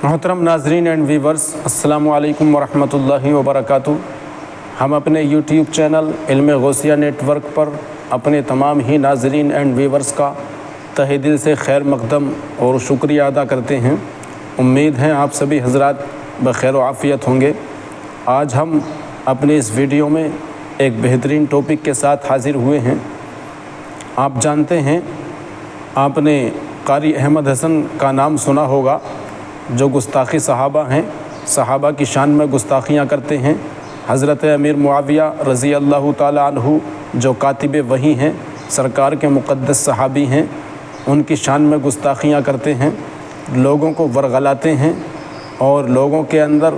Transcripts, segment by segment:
محترم ناظرین and viewers, السلام علیکم ورحمۃ اللہ وبرکاتہ۔ ہم اپنے یوٹیوب چینل علم غوثیہ نیٹ ورک پر اپنے تمام ہی ناظرین اینڈ ویورز کا تہہ دل سے خیر مقدم اور شکریہ ادا کرتے ہیں۔ امید ہیں آپ سبھی حضرات بخیر و عافیت ہوں گے۔ آج ہم اپنے اس ویڈیو میں ایک بہترین ٹاپک کے ساتھ حاضر ہوئے ہیں۔ آپ جانتے ہیں، آپ نے قاری احمد حسن کا نام سنا ہوگا، جو گستاخی صحابہ ہیں، صحابہ کی شان میں گستاخیاں کرتے ہیں۔ حضرت امیر معاویہ رضی اللہ تعالیٰ عنہ جو کاتب وحی ہیں، سرکار کے مقدس صحابی ہیں، ان کی شان میں گستاخیاں کرتے ہیں، لوگوں کو ورغلاتے ہیں اور لوگوں کے اندر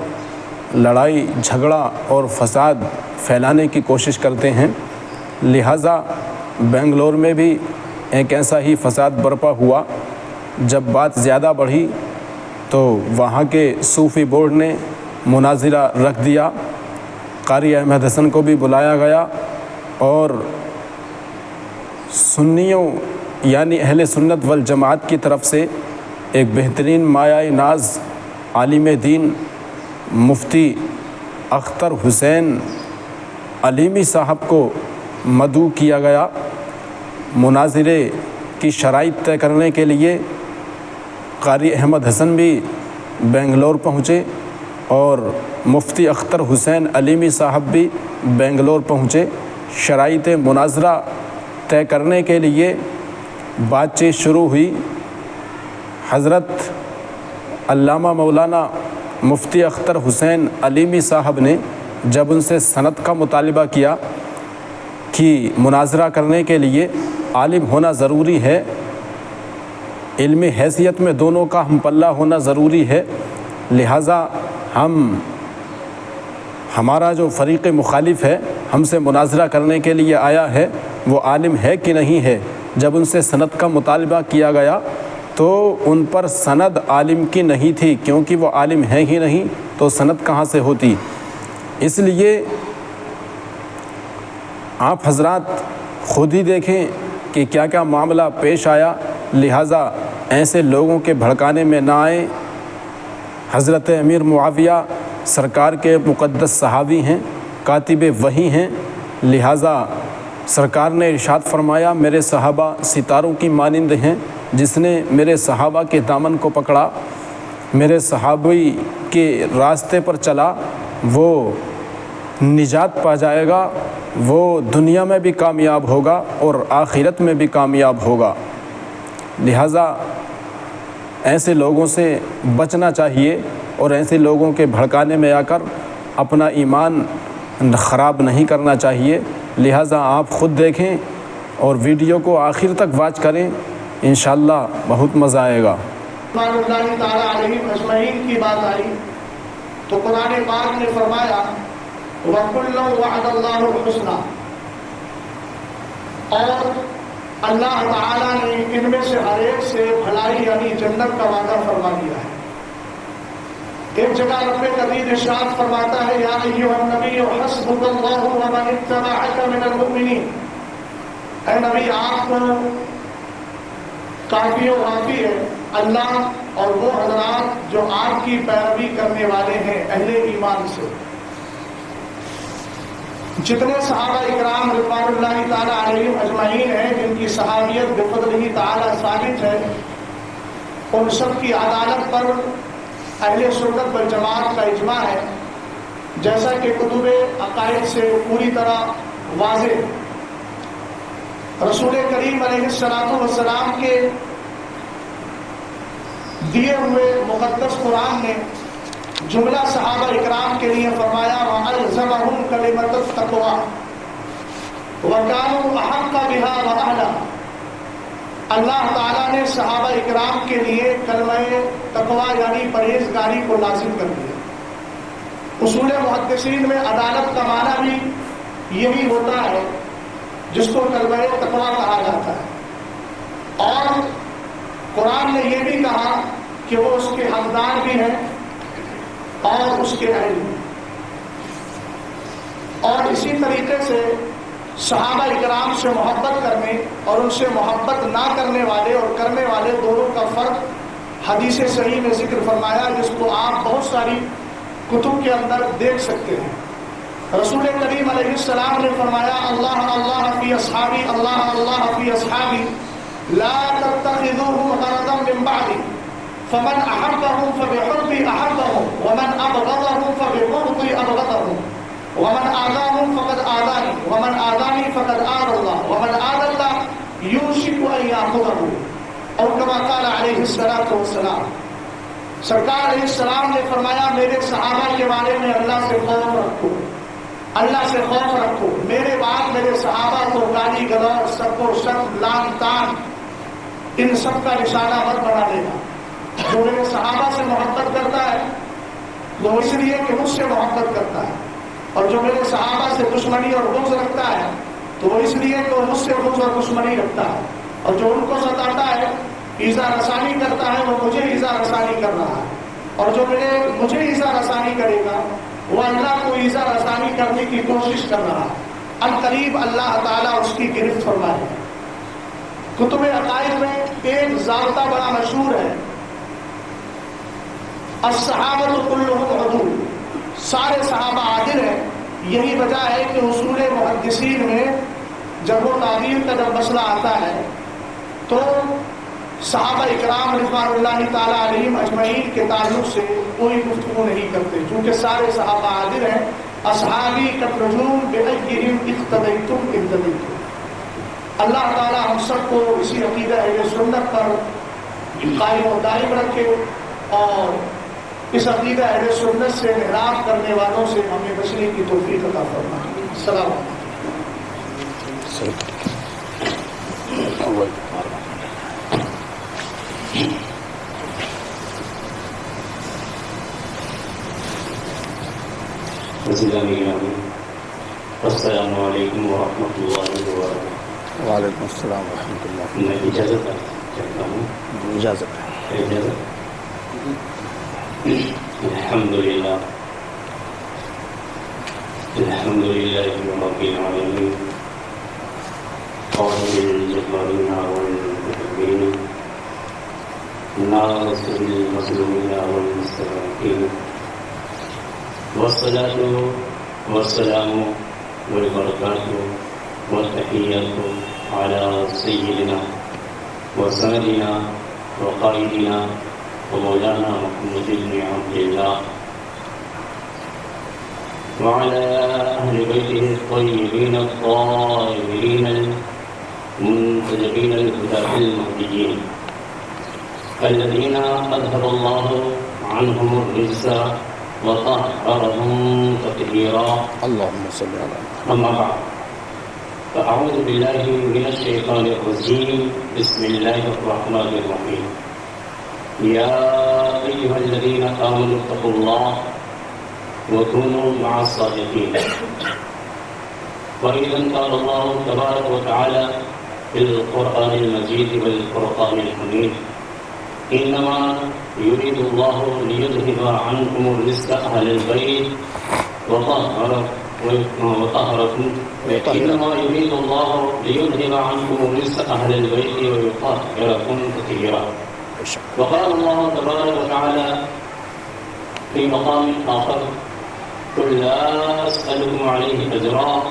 لڑائی جھگڑا اور فساد پھیلانے کی کوشش کرتے ہیں۔ لہٰذا بنگلور میں بھی ایک ایسا ہی فساد برپا ہوا۔ جب بات زیادہ بڑھی تو وہاں کے صوفی بورڈ نے مناظرہ رکھ دیا، قاری احمد حسن کو بھی بلایا گیا اور سنیوں یعنی اہل سنت والجماعت کی طرف سے ایک بہترین مایہ ناز عالم دین مفتی اختر حسین علیمی صاحب کو مدعو کیا گیا۔ مناظرے کی شرائط طے کرنے کے لیے قاری احمد حسن بھی بنگلور پہنچے اور مفتی اختر حسین علیمی صاحب بھی بنگلور پہنچے۔ شرائط مناظرہ طے کرنے کے لیے بات چیت شروع ہوئی۔ حضرت علامہ مولانا مفتی اختر حسین علیمی صاحب نے جب ان سے سند کا مطالبہ کیا کہ مناظرہ کرنے کے لیے عالم ہونا ضروری ہے، علمی حیثیت میں دونوں کا ہم پلہ ہونا ضروری ہے، لہٰذا ہمارا جو فریق مخالف ہے ہم سے مناظرہ کرنے کے لیے آیا ہے، وہ عالم ہے کہ نہیں ہے۔ جب ان سے سند کا مطالبہ کیا گیا تو ان پر سند عالم کی نہیں تھی، کیونکہ وہ عالم ہے ہی نہیں تو سند کہاں سے ہوتی۔ اس لیے آپ حضرات خود ہی دیکھیں کہ کیا کیا معاملہ پیش آیا، لہٰذا ایسے لوگوں کے بھڑکانے میں نہ آئیں۔ حضرت امیر معاویہ سرکار کے مقدس صحابی ہیں، کاتب وحی ہیں، لہٰذا سرکار نے ارشاد فرمایا، میرے صحابہ ستاروں کی مانند ہیں، جس نے میرے صحابہ کے دامن کو پکڑا، میرے صحابی کے راستے پر چلا، وہ نجات پا جائے گا، وہ دنیا میں بھی کامیاب ہوگا اور آخرت میں بھی کامیاب ہوگا۔ لہٰذا ایسے لوگوں سے بچنا چاہیے اور ایسے لوگوں کے بھڑکانے میں آ کر اپنا ایمان خراب نہیں کرنا چاہیے۔ لہٰذا آپ خود دیکھیں اور ویڈیو کو آخر تک واچ کریں، انشاءاللہ بہت مزہ آئے گا۔ رضوان اللہ تعالیٰ علیہم اجمعین کی بات آئی تو قرآن پاک نے فرمایا وَكُلًّا وَعَدَ اللَّهُ الْحُسْنَىٰ، اور اللہ تعالیٰ نے ان میں سے ہر ایک سے بھلائی یعنی جنت کا وعدہ فرما دیا ہے۔ ایک جگہ رب کریم ارشاد فرماتا ہے، یا ایھا النبی حسبک اللہ ومن اتبعک من المؤمنین، اے نبی آپ کو کافی و وافی ہے اللہ اور وہ حضرات جو آپ کی پیروی کرنے والے ہیں اہل ایمان سے۔ جتنے صحابہ اکرام رضوان اللہ تعالیٰ علیہم اجمعین ہیں، جن کی صحابیت بفضلہ تعالیٰ ثابت ہے، ان سب کی عدالت پر اہل سنت والجماعت کا اجماع ہے، جیسا کہ کتب عقائد سے پوری طرح واضح۔ رسول کریم علیہ الصلوۃ والسلام کے دیے ہوئے مقدس قرآن نے جملہ صحابہ اکرام کے لیے فرمایا وَأَلْزَمَهُمْ كَلِمَةَ التَّقْوَىٰ وَكَانُوا أَحَقَّ بِهَا وَأَهْلَهَا۔ اللہ تعالیٰ نے صحابہ اکرام کے لیے کلمہ تقویٰ یعنی پرہیزگاری کو لازم کر دیا۔ اصول محدثین میں عدالت کا معنی بھی یہی ہوتا ہے، جس کو کلمہ تقویٰ کہا جاتا ہے، اور قرآن نے یہ بھی کہا کہ وہ اس کے حقدار بھی ہیں اور اس کے اہل بھی۔ اور اسی طریقے سے صحابہ اکرام سے محبت کرنے اور ان سے محبت نہ کرنے والے اور کرنے والے دونوں کا فرق حدیث صحیح میں ذکر فرمایا جس کو آپ بہت ساری کتب کے اندر دیکھ سکتے ہیں۔ رسول کریم علیہ السلام نے فرمایا اللہ اللہ فی اصحابی اللہ اللہ فی اصحابی لا تتخذوهم غرضا من بعدی فمن احبهم فبحبی احبهم ومن ابغضهم فببغضی ابغضهم ومن آذاهم فقد آذانی ومن آذانی فقد آذى الله ومن آذى الله یوشک ان یاخذه اور کما قال علیہ الصلوۃ والسلام۔ سرکار علیہ السلام نے فرمایا میرے صحابہ کے بارے میں اللہ سے خوف رکھو، اللہ سے خوف رکھو، میرے بعد میرے صحابہ کو گالی گلوچ سب کو شرم لان تان ان سب کا نشانہ مت بنا دینا۔ جو میرے صحابہ سے محبت کرتا ہے وہ اس لیے کہ مجھ سے محبت کرتا ہے، اور جو میرے صحابہ سے دشمنی اور بغض رکھتا ہے تو وہ اس لیے کہ وہ مجھ سے بغض اور دشمنی رکھتا ہے، اور جو ان کو ستاتا ہے ایذا رسانی کرتا ہے وہ مجھے ایذا رسانی کر رہا ہے، اور جو مجھے ایذا رسانی کرے گا وہ اللہ کو ایذا رسانی کرنے کی کوشش کر رہا ہے، عنقریب اللہ تعالیٰ اس کی گرفت فرمائے گا۔ کتب عقائد میں ایک ضابطہ بڑا مشہور ہے، الصحابہ کلہم عدول، سارے صحابہ عادل ہیں۔ یہی وجہ ہے کہ اصول محدثین میں جب وہ تعبیر کا جب مسئلہ آتا ہے تو صحابہ اکرام رضوان اللہ تعالیٰ علیہم اجمعین کے تعلق سے کوئی گفتگو نہیں کرتے، چونکہ سارے صحابہ عادل ہیں۔ اصحابی کالنجوم بأیہم اقتدیتم اہتدیتم۔ اللہ تعالیٰ ہم سب کو اسی عقیدہ اہل سنت پر قائم و دائم رکھے، اور اس عقیدہ اہل سنت سے انحراف کرنے والوں سے ہمیں بچنے کی توفیق عطا فرمائے۔ السلام علیکم۔ السلام علیکم ورحمۃ اللہ وبرکاتہ۔ وعلیکم السلام ورحمۃ اللہ۔ میں اجازت چاہتا ہوں، اجازت ہے۔ اجازت۔ الحمدللہ الحمدللہ رب العالمین قائل الجبارین والمتکبرین ناصر المظلومین والمستضعفین والصلاة والسلام والبرکات والتحیات علی سیدنا وسندنا وقائدنا ومولانا محمد بن عبد الله وعلى أهل بيته الطيبين الطاهرين المنتجبين الهداة المهديين الذين أذهب الله عنهم الرجس وطهرهم تطهيرا، اللهم صل على محمد۔ أما بعد، فأعوذ بالله من الشيطان الرجيم، بسم الله الرحمن الرحيم۔ يا أيها الذين آمنوا اتقوا الله وكونوا مع الصادقين، وإذا قال الله تبارك وتعالى في القرآن المجيد والفرقان الحميد إنما يريد الله ليذهب عنكم الرجس أهل البيت وطهركم، إنما يريد الله ليذهب عنكم الرجس أهل البيت ويطهركم تطهيرا۔ وقال الله تبارك وتعالى في مقام آخر قل لا أسألكم عليه أجرا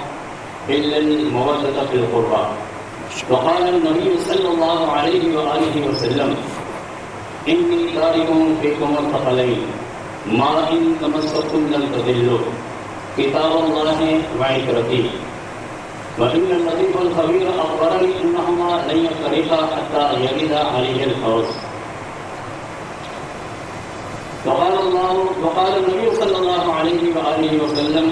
إلا المودة في القربى، وقال النبي صلى الله عليه وآله وسلم إني تارك فيكم الثقلين ما إن تمسكتم لن تضلوا كتاب الله وعترتي، وإن اللطيف الخبير أخبرني أنهما لن يفترقا حتى يرد عليه الفوز۔ وقال النبي صلى الله عليه وآله وسلم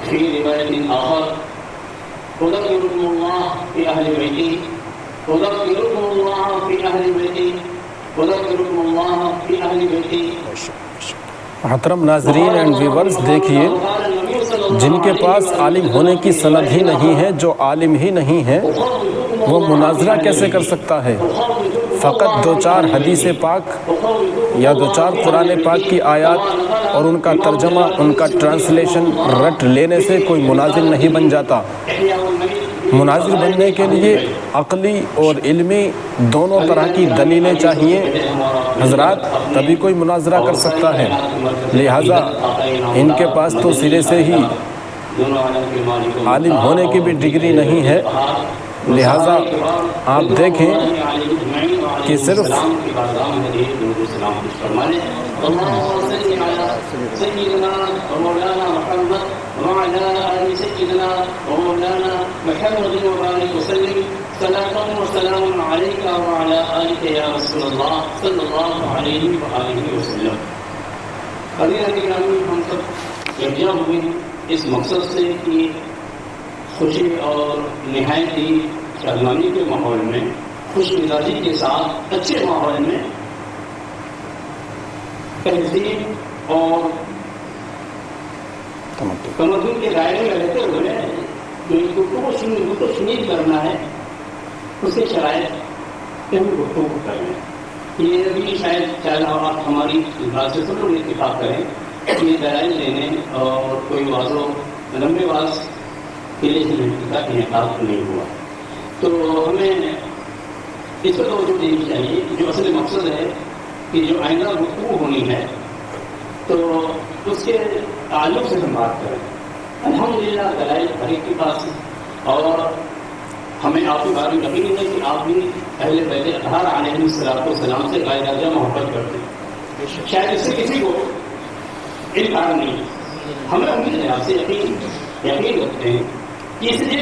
في رواية آخر أذكركم الله في أهل بيتي، أذكركم الله في أهل بيتي، أذكركم الله في أهل بيتي۔ محترم ناظرین اینڈ ویورز، دیکھیے جن کے پاس عالم ہونے کی سند ہی نہیں ہے، جو عالم ہی نہیں ہے، وہ مناظرہ کیسے کر سکتا ہے؟ فقط دو چار حدیث پاک یا دو چار قرآن پاک کی آیات اور ان کا ترجمہ، ان کا ٹرانسلیشن رٹ لینے سے کوئی مناظر نہیں بن جاتا۔ مناظر بننے کے لیے عقلی اور علمی دونوں طرح کی دلیلیں چاہیے حضرات، تبھی کوئی مناظرہ کر سکتا ہے، لہٰذا ان کے پاس تو سرے سے ہی عالم ہونے کی بھی ڈگری نہیں ہے، لہٰذا آپ دیکھیں کہ صرف سيدنا ومولانا محمد وعلى آل سيدنا ومولانا محمد وبارك وسلم صلاة وسلام عليك وعلى آلك يا رسول الله صلى الله عليه وآله وسلم. حضرات گرامی، ہم سب یکجا ہوئے ہیں اس مقصد سے کہ خوشی اور نہایت ہی شادمانی کے ماحول میں، خوش مزاجی کے ساتھ اچھے ماحول میں تہذیب اور تمدن کے دائرے میں رہتے ہوئے جو اس گفتگو کو شنید کرنا ہے، اس کے شرائط پہ ہم گفتگو کریں. یہ بھی شاید آپ ہماری بات سے ضرور اتفاق کریں کہ یہ دلائل لینے اور کوئی واضح لمبے باز قلعے سے کا انعقاد نہیں ہوا. تو ہمیں اس پر توجہ دینی چاہیے. جو اصل مقصد ہے کہ جو آئندہ گفتگو ہونی ہے تو اس کے تعلق سے ہم بات کریں. الحمدللہ دلائل ہر ایک کے پاس ہے، اور ہمیں آپ کے بارے میں یقین ہے کہ آپ بھی اہل بیت اطہار علیہ السلام سے غیر درجہ محبت کرتے ہیں. شاید اس سے کسی کو انکار نہیں. ہمیں امید ہے، آپ سے یقین رکھتے ہیں کہ اس لیے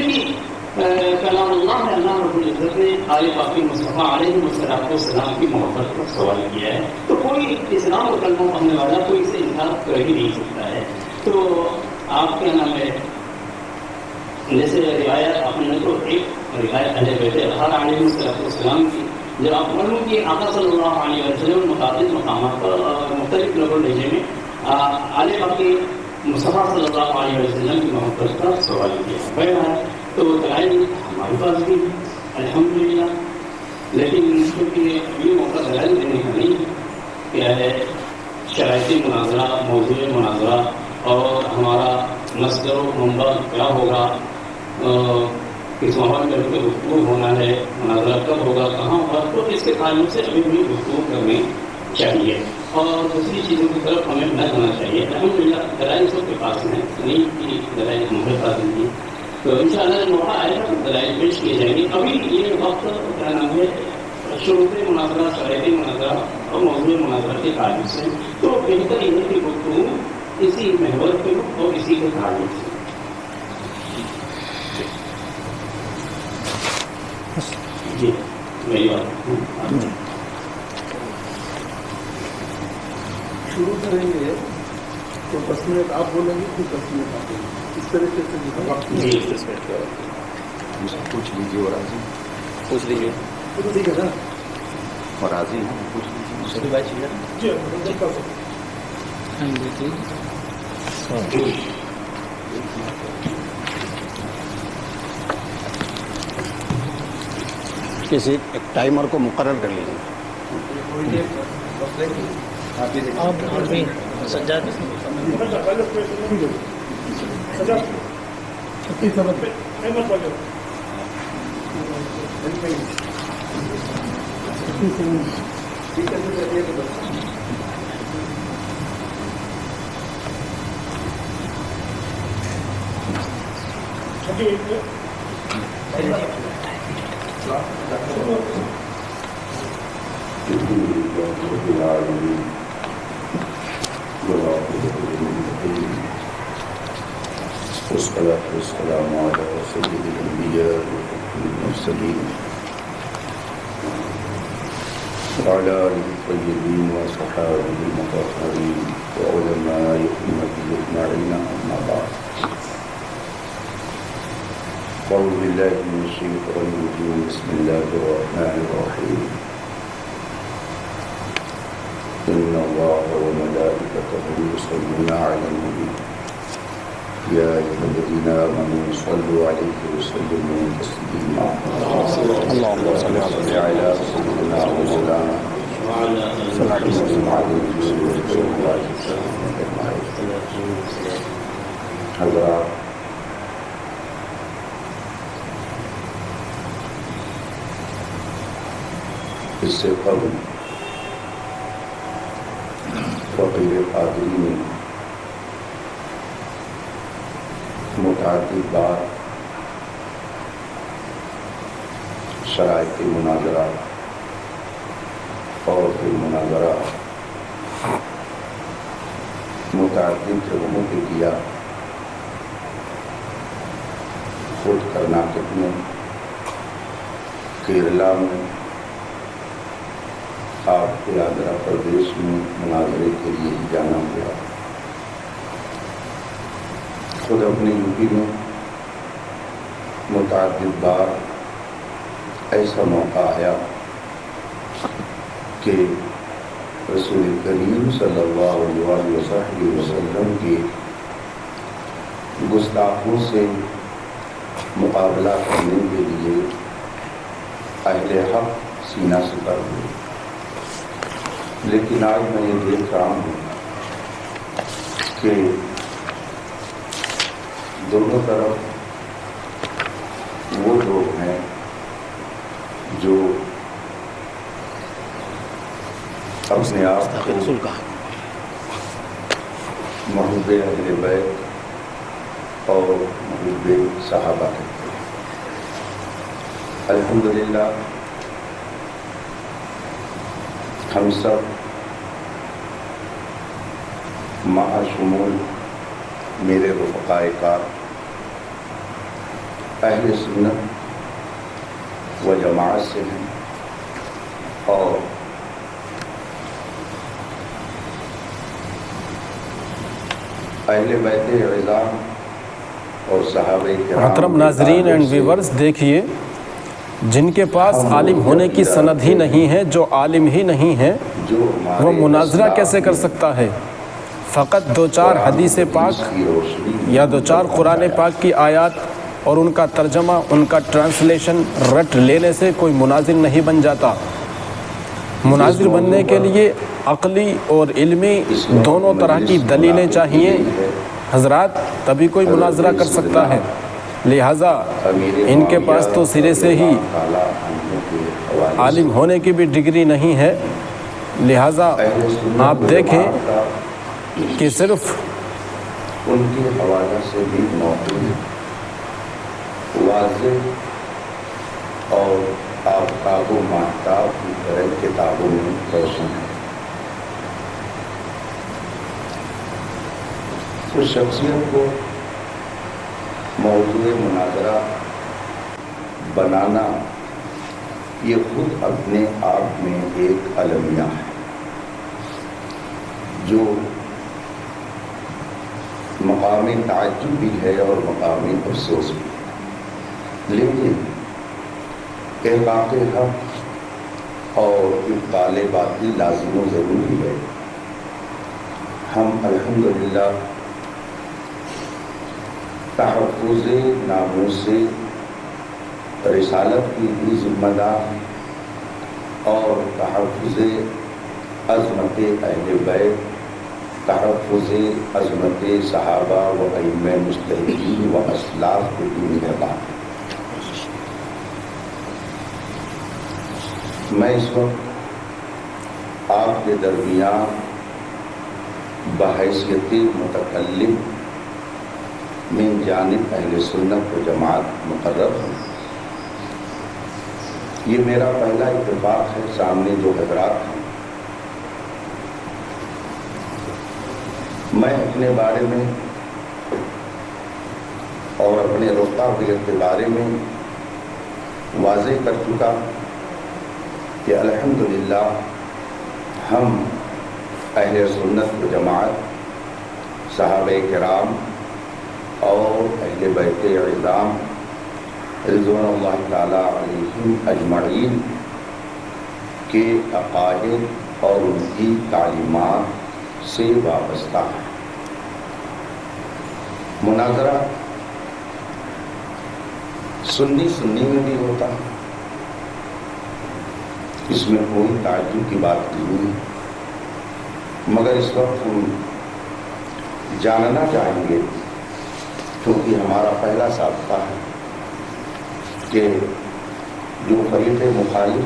کہ کلام اللہ ہے، اللہ رب العزت نے آل پاک مصطفیٰ علیہ السلام کی محبت پر سوال کیا ہے. تو کوئی اسلام اور کلمہ پڑھنے والا کوئی اسے انکار کر ہی نہیں سکتا ہے. تو آپ کیا نام ہے، جیسے روایت آپ نے تو ایک روایت اہل بیت اطہار علیہ السلام کی، جب آپ معلوم کہ آقا صلی اللہ علیہ وسلم متعدد مقامات پر مختلف لوگوں لہجے میں آل پاک مصطفیٰ صلی اللہ علیہ وسلم کی محبت کا سوال کیا ہے. تو دلائل ہمارے پاس بھی الحمدللہ، لیکن کیونکہ یہ موقع دلائل دینے کا نہیں کیا ہے، شرائطی مناظرہ، موضوع مناظرہ اور ہمارا مصدر و منبع کیا ہوگا، کس ماحول میں گفتگو ہونا ہے، مناظرہ کب ہوگا، کہاں ہوگا، تو اس کے تعلق سے ابھی بھی گفتگو کرنی چاہیے اور دوسری چیزوں کی طرف ہمیں نہ جانا چاہیے. الحمدللہ دلائل سب کے پاس ہیں، نہیں کہ دلائل ہمارے پاس نہیں ہے. تو انشاءاللہ موقع آئے گا تو دلائل پیش کیے جائیں گے. ابھی یہ وقت کیا نام ہے، شروط مناظرہ، شرائطی مناظرہ اور موضوع مناظرہ کے تعلق سے، تو بہتر یہ ہے کہ گفتگو اسی محور پہ اور اسی کے تعلق سے. جی میری بات شروع کریں گے تو 10 منٹ آپ بولیں گے، پھر 10 منٹ آپ بولیں گے، اس طریقے سے پوچھ لیجیے اور راضی پوچھ لیجیے ٹھیک ہے نا، اور راضی ہیں پوچھ لیجیے. کسی ایک ٹائمر کو مقرر کر لیجیے. والصلاة والسلام على سيد الأنبياء والمرسلين وعلى آله الطيبين وصحابه المطهرين وعلماء أمته أجمعين، أما بعد. أعوذ بالله من الشيطان الرجيم. بسم الله الرحمن الرحيم. إن الله وملائكته يصلون على النبي يا أيها الذين آمنوا صلوا عليه وسلموا تسليما. اللهم صل على سيدنا مولانا صلى الله عليه وسلم. حضرات، اس سے قبل فقیر قادری نے متعدد بار شرائط مناظرہ اور پھر مناظرہ متعدد جگہوں پہ کیا، خود کرناٹک میں، کیرلا میں، آپ کے آندھرا پردیش میں مناظرے کے لیے ہی جانا ہوا، خود اپنے یو پی میں متعدد بار ایسا موقع آیا کہ رسول کریم صلی اللہ علیہ وسلم کے گستاخوں سے مقابلہ کرنے کے لیے اہل حق سینہ سپر ہوئے، لیکن آج میں یہ دیکھ رہا ہوں کہ دونوں طرف وہ لوگ ہیں جو اپنے آپ کو محب اہل بیت اور محب صحابہ کہتے ہیں۔ الحمدللہ ہم سب مع شمول میرے رفقائے کار اہل سنت و جماعت سے ہیں، اور اہل بیت اعظام اور صحابہ کرام۔ محترم ناظرین اینڈ ویورز، دیکھیے جن کے پاس عالم ہونے کی سند ہی نہیں ہے، جو عالم ہی نہیں ہے، وہ مناظرہ کیسے کر سکتا ہے؟ فقط دو چار حدیث پاک یا دو چار قرآن پاک کی آیات اور ان کا ترجمہ، ان کا ٹرانسلیشن رٹ لینے سے کوئی مناظر نہیں بن جاتا۔ مناظر بننے کے لیے عقلی اور علمی دونوں طرح کی دلیلیں چاہیے حضرات، تبھی کوئی مناظرہ کر سکتا ہے۔ لہٰذا ان کے پاس تو سرے سے ہی عالم ہونے کی بھی ڈگری نہیں ہے، لہٰذا آپ دیکھیں کہ صرف ان کے حوالہ سے بھی موجود واضح اور آفتاب و ماہتاب کی طرح کتابوں میں روشن ہے۔ اس شخصیت کو موضوع مناظرہ بنانا یہ خود اپنے آپ میں ایک المیہ ہے جو مقام تعجب بھی ہے اور مقام افسوس بھی ہے، لیکن احقاق حق اور ابطال باطل لازم و ضروری ہے۔ ہم الحمدللہ تحفظ ناموس رسالت کی بھی ذمہ دار اور تحفظ عظمت اہل بیت، تحفظ عظمت صحابہ و ائمہ مجتہدین و اسلاف کے بھی نگہبان۔ میں اس وقت آپ کے درمیان بحیثیت متکلم من جانب اہل سنت و جماعت مقرر ہوں۔ یہ میرا پہلا اتفاق ہے، سامنے جو حضرات ہیں میں اپنے بارے میں اور اپنے رفقائیت کے بارے میں واضح کر چکا کہ الحمدللہ ہم اہل سنت و جماعت، صحابہ کرام اور اہل بیت اعظام رضوان اللہ تعالی علیہم اجمعین کے عقائد اور ان کی تعلیمات سے وابستہ ہے۔ مناظرہ سنی میں بھی ہوتا ہے، اس میں کوئی تعجب کی بات نہیں ہے، مگر اس وقت ہم جاننا چاہیں گے کیونکہ ہمارا پہلا سابقہ ہے کہ جو فریق مخالف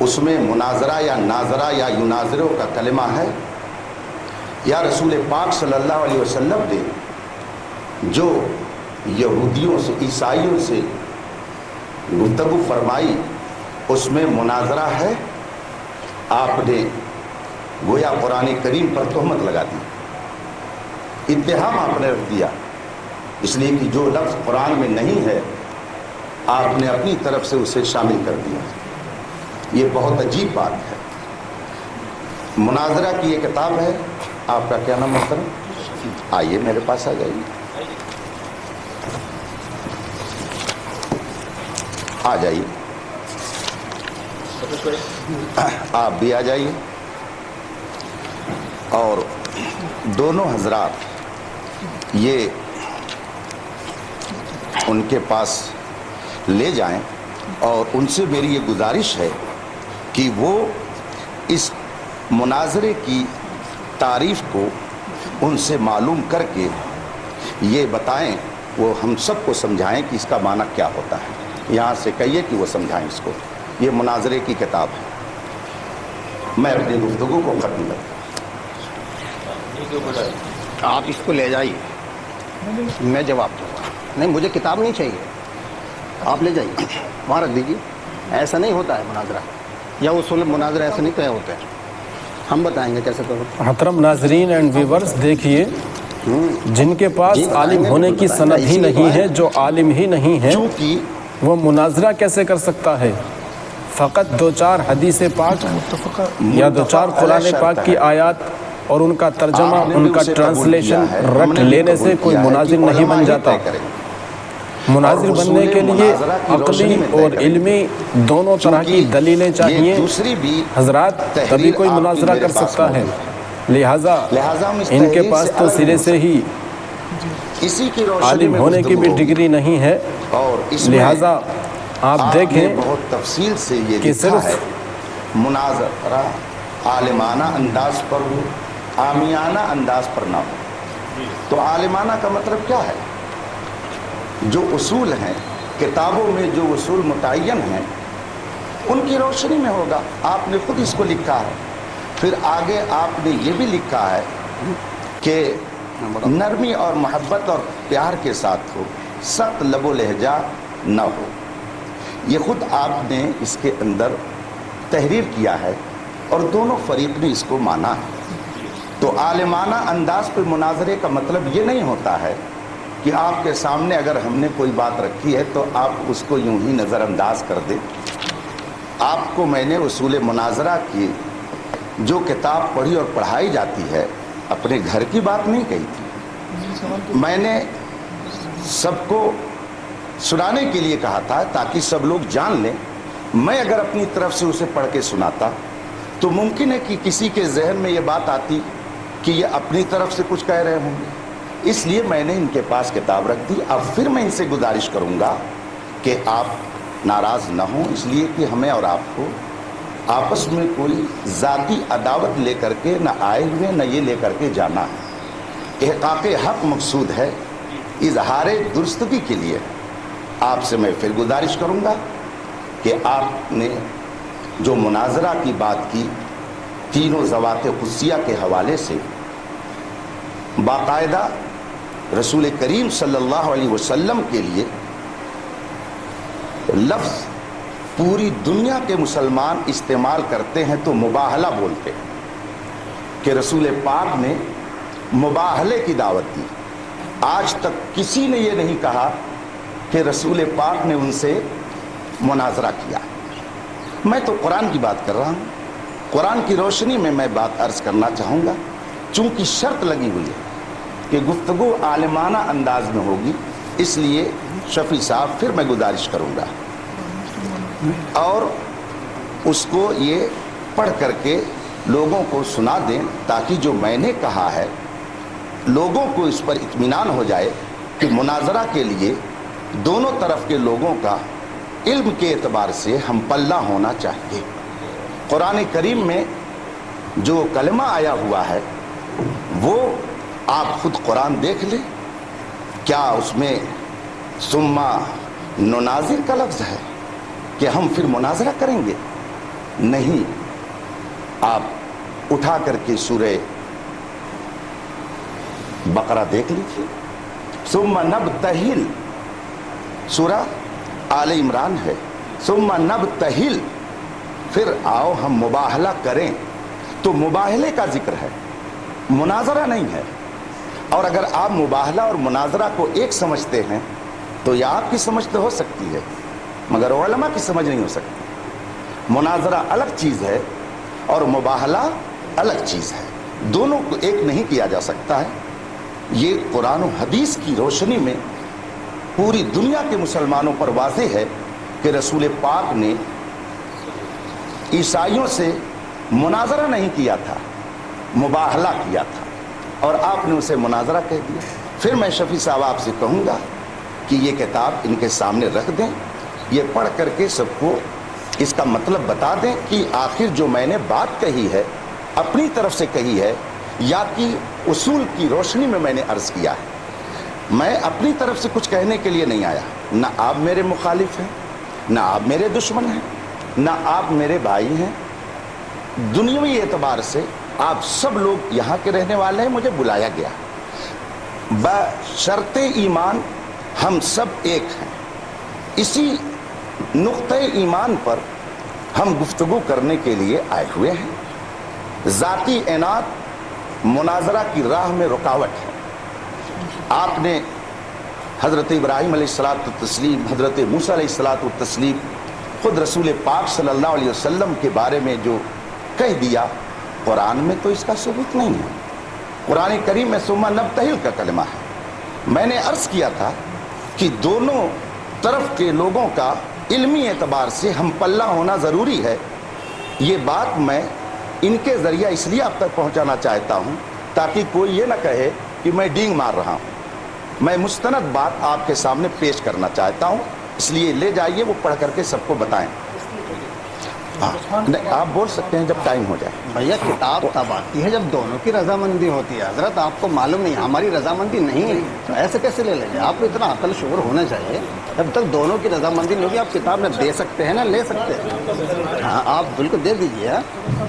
اس میں مناظرہ یا ناظرہ یا یناظروں کا کلمہ ہے، یا رسول پاک صلی اللہ علیہ وسلم نے جو یہودیوں سے عیسائیوں سے گفتگو فرمائی اس میں مناظرہ ہے؟ آپ نے گویا قرآن کریم پر تہمت لگا دی، اتہام آپ نے رکھ دیا، اس لیے کہ جو لفظ قرآن میں نہیں ہے آپ نے اپنی طرف سے اسے شامل کر دیا۔ یہ بہت عجیب بات ہے۔ مناظرہ کی یہ کتاب ہے، آپ کا کیا نام محترم؟ آئیے میرے پاس آ جائیے، آ جائیے، آپ بھی آ جائیے، اور دونوں حضرات یہ ان کے پاس لے جائیں، اور ان سے میری یہ گزارش ہے کہ وہ اس مناظرے کی تعریف کو ان سے معلوم کر کے یہ بتائیں، وہ ہم سب کو سمجھائیں کہ اس کا معنی کیا ہوتا ہے۔ یہاں سے کہیے کہ وہ سمجھائیں اس کو۔ یہ مناظرے کی کتاب ہے۔ میں اپنی گفتگو کو ختم کرتا ہوں۔ آپ اس کو لے جائیے، میں جواب دوں گا۔ نہیں، مجھے کتاب نہیں چاہیے، آپ لے جائیے، وہاں رکھ دیجیے۔ ایسا نہیں ہوتا ہے مناظرہ، یا اصول مناظرہ ایسا نہیں طے ہوتے ہیں، ہم بتائیں گے کیسے تو۔ محترم ناظرین اینڈ ویورز، دیکھیے جن کے پاس عالم ہونے کی سند ہی نہیں ہے، جو عالم ہی نہیں ہے، چونکہ وہ مناظرہ کیسے کر سکتا ہے؟ فقط دو چار حدیث پاک یا دو چار قرآن پاک کی آیات اور ان کا ترجمہ، ان کا ٹرانسلیشن رٹ لینے سے کوئی مناظر نہیں بن جاتا۔ مناظر بننے کے لیے عقلی اور علمی دونوں طرح کی دلیلیں چاہیے حضرات، تبھی کوئی مناظرہ کر سکتا ہے۔ لہٰذا ان کے پاس تو سرے سے ہی اسی کی روشنی عالم میں ہونے کی بھی گفتگو ڈگری نہیں ہے، اور اس میں لہٰذا آپ دیکھیں نے بہت تفصیل سے یہ کہ لکھا صرف ہے، مناظرہ عالمانہ انداز پر ہو، عامیانہ انداز پر نہ ہو۔ تو عالمانہ کا مطلب کیا ہے؟ جو اصول ہیں کتابوں میں، جو اصول متعین ہیں، ان کی روشنی میں ہوگا۔ آپ نے خود اس کو لکھا ہے۔ پھر آگے آپ نے یہ بھی لکھا ہے کہ نرمی اور محبت اور پیار کے ساتھ ہو، سخت لب و لہجہ نہ ہو۔ یہ خود آپ نے اس کے اندر تحریر کیا ہے، اور دونوں فریق نے اس کو مانا ہے۔ تو عالمانہ انداز پہ مناظرے کا مطلب یہ نہیں ہوتا ہے کہ آپ کے سامنے اگر ہم نے کوئی بات رکھی ہے تو آپ اس کو یوں ہی نظر انداز کر دیں۔ آپ کو میں نے اصول مناظرہ کی جو کتاب پڑھی اور پڑھائی جاتی ہے، اپنے گھر کی بات نہیں کہی تھی، میں نے سب کو سنانے کے لیے کہا تھا تاکہ سب لوگ جان لیں۔ میں اگر اپنی طرف سے اسے پڑھ کے سناتا تو ممکن ہے کہ کسی کے ذہن میں یہ بات آتی کہ یہ اپنی طرف سے کچھ کہہ رہے ہوں گے، اس لیے میں نے ان کے پاس کتاب رکھ دی۔ اب پھر میں ان سے گزارش کروں گا کہ آپ ناراض نہ ہوں، اس لیے کہ ہمیں اور آپ کو آپس میں کوئی ذاتی عداوت لے کر کے نہ آئے ہوئے، نہ یہ لے کر کے جانا ہے۔ احقاق حق مقصود ہے، اظہار درستگی کے لیے آپ سے میں پھر گزارش کروں گا کہ آپ نے جو مناظرہ کی بات کی، تینوں ذوات قدسیہ کے حوالے سے باقاعدہ رسول کریم صلی اللہ علیہ وسلم کے لیے لفظ پوری دنیا کے مسلمان استعمال کرتے ہیں تو مباہلہ بولتے ہیں، کہ رسول پاک نے مباہلے کی دعوت دی۔ آج تک کسی نے یہ نہیں کہا کہ رسول پاک نے ان سے مناظرہ کیا۔ میں تو قرآن کی بات کر رہا ہوں، قرآن کی روشنی میں میں بات عرض کرنا چاہوں گا۔ چونکہ شرط لگی ہوئی ہے کہ گفتگو عالمانہ انداز میں ہوگی، اس لیے شفیع صاحب پھر میں گزارش کروں گا اور اس کو یہ پڑھ کر کے لوگوں کو سنا دیں، تاکہ جو میں نے کہا ہے لوگوں کو اس پر اطمینان ہو جائے کہ مناظرہ کے لیے دونوں طرف کے لوگوں کا علم کے اعتبار سے ہم پلہ ہونا چاہیے۔ قرآن کریم میں جو کلمہ آیا ہوا ہے وہ آپ خود قرآن دیکھ لیں، کیا اس میں ثم نناظر کا لفظ ہے کہ ہم پھر مناظرہ کریں گے؟ نہیں, آپ اٹھا کر کے سورہ بقرہ دیکھ لیجیے. ثم نبتہل سورہ آل عمران ہے. ثم نبتہل, پھر آؤ ہم مباہلہ کریں. تو مباہلے کا ذکر ہے, مناظرہ نہیں ہے. اور اگر آپ مباہلہ اور مناظرہ کو ایک سمجھتے ہیں تو یہ آپ کی سمجھ تو ہو سکتی ہے مگر علماء کی سمجھ نہیں ہو سکتی. مناظرہ الگ چیز ہے اور مباہلہ الگ چیز ہے, دونوں کو ایک نہیں کیا جا سکتا ہے. یہ قرآن و حدیث کی روشنی میں پوری دنیا کے مسلمانوں پر واضح ہے کہ رسول پاک نے عیسائیوں سے مناظرہ نہیں کیا تھا, مباہلہ کیا تھا, اور آپ نے اسے مناظرہ کہہ دیا. پھر میں شفیع صاحب آپ سے کہوں گا کہ یہ کتاب ان کے سامنے رکھ دیں, یہ پڑھ کر کے سب کو اس کا مطلب بتا دیں کہ آخر جو میں نے بات کہی ہے اپنی طرف سے کہی ہے یا کہ اصول کی روشنی میں میں نے عرض کیا ہے. میں اپنی طرف سے کچھ کہنے کے لیے نہیں آیا. نہ آپ میرے مخالف ہیں, نہ آپ میرے دشمن ہیں, نہ آپ میرے بھائی ہیں. دنیاوی اعتبار سے آپ سب لوگ یہاں کے رہنے والے ہیں, مجھے بلایا گیا. بشرط ایمان ہم سب ایک ہیں. اسی نقطۂ ایمان پر ہم گفتگو کرنے کے لیے آئے ہوئے ہیں. ذاتی عناد مناظرہ کی راہ میں رکاوٹ ہے. آپ نے حضرت ابراہیم علیہ الصلاۃ والتسلیم, حضرت موسیٰ علیہ الصلاۃ والتسلیم, خود رسول پاک صلی اللہ علیہ وسلم کے بارے میں جو کہہ دیا, قرآن میں تو اس کا ثبوت نہیں ہے. قرآن کریم میں ثم نبتہل کا کلمہ ہے. میں نے عرض کیا تھا کہ دونوں طرف کے لوگوں کا علمی اعتبار سے ہم پلہ ہونا ضروری ہے. یہ بات میں ان کے ذریعہ اس لیے آپ تک پہنچانا چاہتا ہوں تاکہ کوئی یہ نہ کہے کہ میں ڈینگ مار رہا ہوں. میں مستند بات آپ کے سامنے پیش کرنا چاہتا ہوں, اس لیے لے جائیے, وہ پڑھ کر کے سب کو بتائیں. نہیں, آپ بول سکتے ہیں جب ٹائم ہو جائے. بھیا کتاب تب آتی ہے جب دونوں کی رضامندی ہوتی ہے. حضرت آپ کو معلوم نہیں, ہماری رضامندی نہیں ہے تو ایسے کیسے لے لیں گے؟ آپ کو اتنا عقل شعور ہونا چاہیے. جب تک دونوں کی رضامندی نہیں ہوگی آپ کتاب نہ دے سکتے ہیں نہ لے سکتے ہیں. ہاں آپ بالکل دے دیجیے.